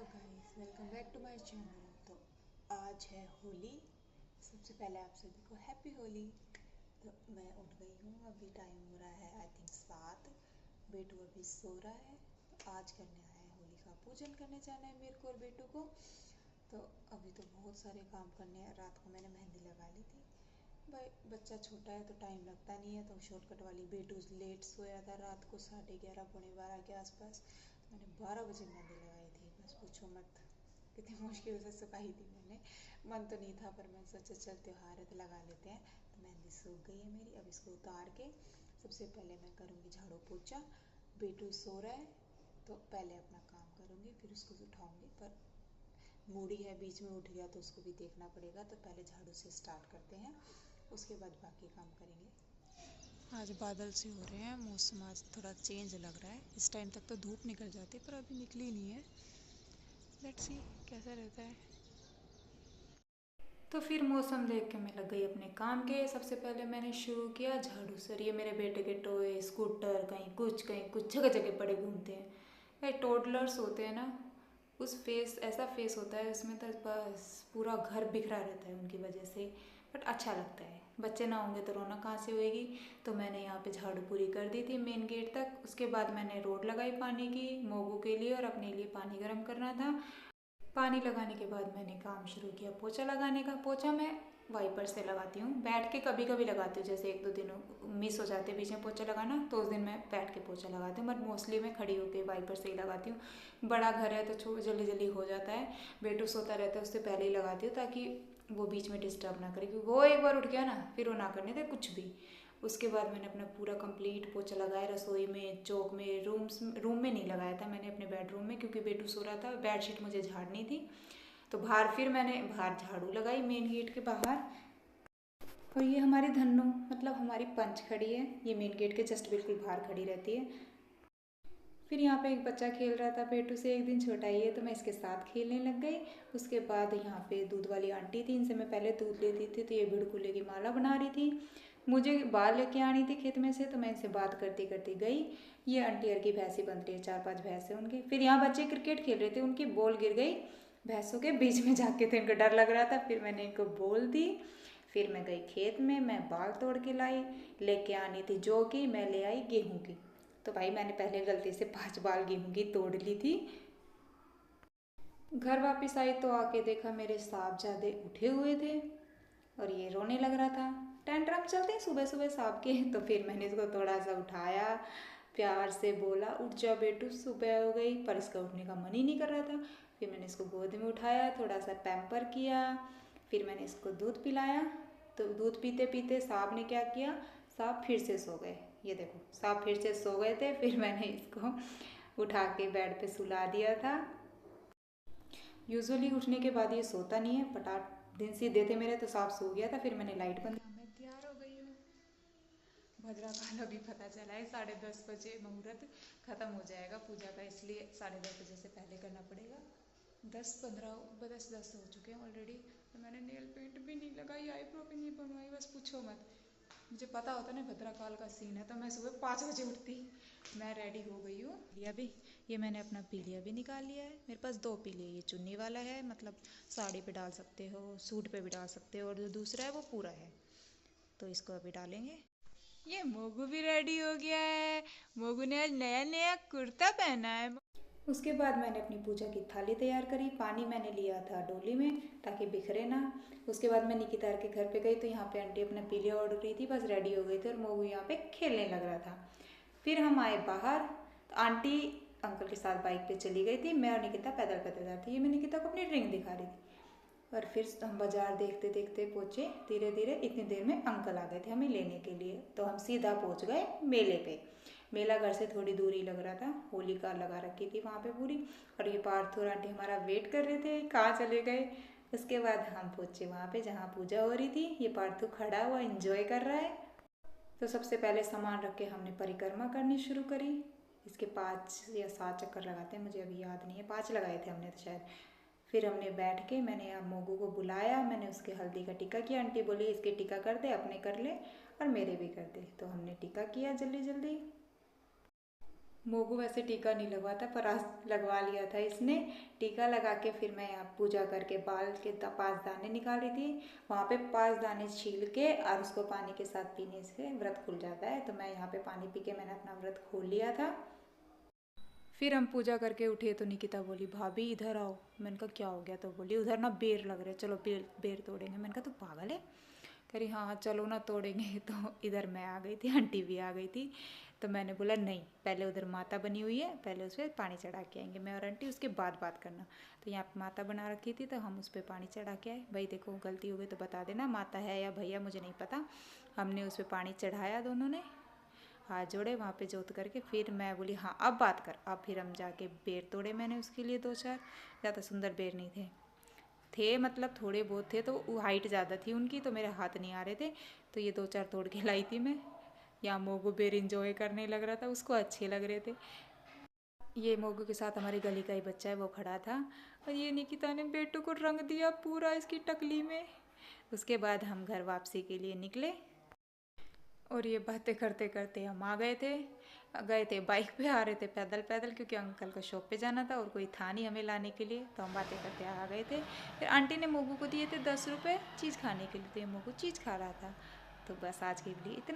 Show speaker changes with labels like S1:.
S1: Guys, welcome back to my channel. तो आज है होली। सबसे पहले आप सभी को हैप्पी होली। तो मैं उठ गई हूँ, अभी टाइम हो रहा है आई थिंक 7। बेटू अभी सो रहा है। तो आज करने आया है, होली का पूजन करने जाना है मेरे को और बेटू को। तो अभी तो बहुत सारे काम करने हैं। रात को मैंने मेहंदी लगा ली थी। भाई बच्चा छोटा है तो टाइम लगता नहीं है, तो शॉर्टकट वाली। बेटू लेट सोया था रात को 11:30 पौने 12 के आसपास। तो मैंने 12 बजे मेहंदी लगाई थी, बस पूछो मत कितनी मुश्किल से सुखाई थी मैंने। मन तो नहीं था पर मैं सोचा चल त्योहार है तो लगा लेते हैं। तो मेहंदी सूख गई है मेरी। अब इसको उतार के सबसे पहले मैं करूँगी झाड़ू पोछा। बेटू सो रहा है तो पहले अपना काम करूँगी, फिर उसको उठाऊँगी। पर मूडी है, बीच में उठ गया तो उसको भी देखना पड़ेगा। तो पहले झाड़ू से स्टार्ट करते हैं, उसके बाद बाकी काम करेंगे। आज बादल से हो रहे हैं, मौसम आज थोड़ा चेंज लग रहा है। इस टाइम तक तो धूप निकल जाती पर अभी निकली नहीं है। लेट्स सी कैसा रहता है। तो फिर मौसम देख के मैं लग गई अपने काम के। सबसे पहले मैंने शुरू किया झाड़ू से। ये मेरे बेटे के टॉय, स्कूटर, कहीं कुछ जगह जगह पड़े घूमते हैं। भाई टोडलर्स होते हैं ना, उस फेस ऐसा फेस होता है उसमें तो बस पूरा घर बिखरा रहता है उनकी वजह से। बट अच्छा लगता है, बच्चे ना होंगे तो रौनक कहाँ से होएगी। तो मैंने यहाँ पे झाड़ू पूरी कर दी थी मेन गेट तक। उसके बाद मैंने रोड लगाई पानी की, मोगू के लिए और अपने लिए पानी गर्म करना था। पानी लगाने के बाद मैंने काम शुरू किया पोछा लगाने का। पोछा मैं वाइपर से लगाती हूँ, बैठ के कभी कभी लगाती हूँ। जैसे एक दो दिन मिस हो जाते हैं बीच में पोछा लगाना, तो उस दिन मैं बैठ के पोछा लगाती हूँ। बट मोस्टली मैं खड़ी होकर वाइपर से ही लगाती हूँ। बड़ा घर है तो जल्दी जल्दी हो जाता है। बेटू सोता रहता है उससे पहले ही लगाती हूँ, ताकि वो बीच में डिस्टर्ब ना करे, क्योंकि वो एक बार उठ गया ना फिर वो ना करने दे कुछ भी। उसके बाद मैंने अपना पूरा कंप्लीट पोछा लगाया। रसोई में, चौक में, रूम में नहीं लगाया था मैंने, अपने बेडरूम में, क्योंकि बेटू सो रहा था। बेडशीट मुझे झाड़नी थी। तो बाहर फिर मैंने बाहर झाड़ू लगाई मेन गेट के बाहर। और ये हमारी धन्नो, मतलब हमारी पंच खड़ी है, ये मेन गेट के जस्ट बिल्कुल बाहर खड़ी रहती है। फिर यहाँ पे एक बच्चा खेल रहा था पेटू से, एक दिन छोटा ही है तो मैं इसके साथ खेलने लग गई। उसके बाद यहाँ पे दूध वाली आंटी थी, इनसे मैं पहले दूध लेती थी। तो ये भिड़कुले की माला बना रही थी। मुझे बाल लेके आनी थी खेत में से, तो मैं इनसे बात करती करती गई। ये आंटी हर की भैंसी बन रही है, 4-5 भैंस है उनकी। फिर यहाँ बच्चे क्रिकेट खेल रहे थे, उनकी बॉल गिर गई भैंसों के बीच में जाके, तो इनको डर लग रहा था। फिर मैंने इनको बोल दी। फिर मैं गई खेत में, मैं बाल तोड़ के लाई। लेके आनी थी जौ की, मैं ले आई गेहूँ की। तो भाई मैंने पहले गलती से 5 बाल गेहूँ की तोड़ ली थी। घर वापस आई तो आके देखा मेरे साहबजादे उठे हुए थे और ये रोने लग रहा था। टेंट्रम चलते हैं सुबह सुबह साहब के। तो फिर मैंने इसको थोड़ा सा उठाया, प्यार से बोला उठ जा बेटू सुबह हो गई, पर इसका उठने का मन ही नहीं कर रहा था। फिर मैंने इसको गोद में उठाया, थोड़ा सा पैम्पर किया। फिर मैंने इसको दूध पिलाया। तो दूध पीते पीते साहब ने क्या किया, साहब फिर से सो गए। ये देखो साहब फिर से सो गए थे। फिर मैंने इसको उठा के बेड पे सुला दिया था। यूजुअली उठने के बाद ये सोता नहीं है, पटाट दिन सीधे थे मेरे तो साहब सो गया था। फिर मैंने लाइट बंद। मैं तैयार हो गई हूँ। भद्रा काल अभी पता चला है, 10:30 बजे मुहूर्त खत्म हो जाएगा पूजा का, इसलिए 10:30 बजे से पहले करना पड़ेगा। 10 हो चुके हैं ऑलरेडी। तो मैंने नेल पेंट भी नहीं लगाई, आईब्रो भी नहीं बनवाई, बस पूछो मत। मुझे पता होता ना भद्रकाल का सीन है तो मैं सुबह 5 बजे उठती। मैं रेडी हो गई हूँ। लिया भी, ये मैंने अपना पीलिया भी निकाल लिया है। मेरे पास 2 पीलिया, ये चुन्नी वाला है, मतलब साड़ी पे डाल सकते हो, सूट पे भी डाल सकते हो, और जो दूसरा है वो पूरा है। तो इसको अभी डालेंगे। ये मोगू भी रेडी हो गया है। मोगू ने आज नया नया कुर्ता पहना है। उसके बाद मैंने अपनी पूजा की थाली तैयार करी। पानी मैंने लिया था डोली में ताकि बिखरे ना। उसके बाद मैं निकिता के घर पे गई तो यहाँ पे आंटी अपना पीलिया ऑर्डर करी थी, बस रेडी हो गई थी और मोगू यहाँ पे खेलने लग रहा था। फिर हम आए बाहर तो आंटी अंकल के साथ बाइक पे चली गई थी, मैं और निकिता पैदल पैदल जा रही थी। ये मैं निकिता को अपनी रिंग दिखा रही थी। और फिर हम बाजार देखते देखते पहुँचे। धीरे धीरे इतनी देर में अंकल आ गए थे हमें लेने के लिए, तो हम सीधा पहुँच गए मेले पे। मेला घर से थोड़ी दूरी लग रहा था, होलिका लगा रखी थी वहाँ पे पूरी। और ये पार्थ और आंटी हमारा वेट कर रहे थे कहाँ चले गए। उसके बाद हम पहुँचे वहाँ पे जहाँ पूजा हो रही थी। ये पार्थू खड़ा हुआ एंजॉय कर रहा है। तो सबसे पहले सामान रख के हमने परिक्रमा करनी शुरू करी। इसके 5 या 7 चक्कर लगाते हैं, मुझे अभी याद नहीं है, 5 लगाए थे हमने तो शायद। फिर हमने बैठ के, मैंने अब मोगू को बुलाया, मैंने उसके हल्दी का टीका किया। आंटी बोली इसके टीका कर दे, अपने कर ले और मेरे भी कर दे। तो हमने टीका किया जल्दी जल्दी। मोगू वैसे टीका नहीं लगवाता पर आज लगवा लिया था इसने। टीका लगा के फिर मैं यहाँ पूजा करके बाल के 5 दाने निकाल रही थी। वहाँ पे 5 दाने छील के और उसको पानी के साथ पीने से व्रत खुल जाता है। तो मैं यहाँ पे पानी पी के मैंने अपना व्रत खोल लिया था। फिर हम पूजा करके उठे तो निकिता बोली भाभी इधर आओ। मैंने कहा क्या हो गया? तो बोली उधर ना बेर लग रहे, चलो बेर बेर तोड़ेंगे। मैंने कहा तू पागल है? कह रही हाँ हाँ चलो ना तोड़ेंगे। तो इधर मैं आ गई थी, आंटी भी आ गई थी। तो मैंने बोला नहीं, पहले उधर माता बनी हुई है, पहले उस पर पानी चढ़ा के आएंगे मैं और आंटी, उसके बाद बात करना। तो यहाँ पे माता बना रखी थी तो हम उस पर पानी चढ़ा के आए। भाई देखो गलती हो गई तो बता देना, माता है या भैया मुझे नहीं पता। हमने उस पर पानी चढ़ाया, दोनों ने हाथ जोड़े वहाँ पे जोत करके। फिर मैं बोली हाँ अब बात कर। अब फिर हम जाके बेर तोड़े मैंने उसके लिए 2-4। ज़्यादा सुंदर बेर नहीं थे मतलब थोड़े बहुत थे, तो वो हाइट ज़्यादा थी उनकी तो मेरे हाथ नहीं आ रहे थे। तो ये 2-4 तोड़ के लाई थी मैं। यहाँ मोगू बेर इंजॉय करने लग रहा था, उसको अच्छे लग रहे थे। ये मोगू के साथ हमारी गली का ही बच्चा है, वो खड़ा था। और ये निकिता ने बेटू को रंग दिया पूरा इसकी टकली में। उसके बाद हम घर वापसी के लिए निकले और ये बातें करते करते हम आ गए थे बाइक पे, आ रहे थे पैदल पैदल क्योंकि अंकल को शॉप पे जाना था और कोई था नहीं हमें लाने के लिए। तो हम बातें करते आ गए थे। फिर आंटी ने मोगू को दिए थे 10 रुपये चीज़ खाने के लिए, तो ये मोगू चीज़ खा रहा था। तो बस आज के लिए इतना।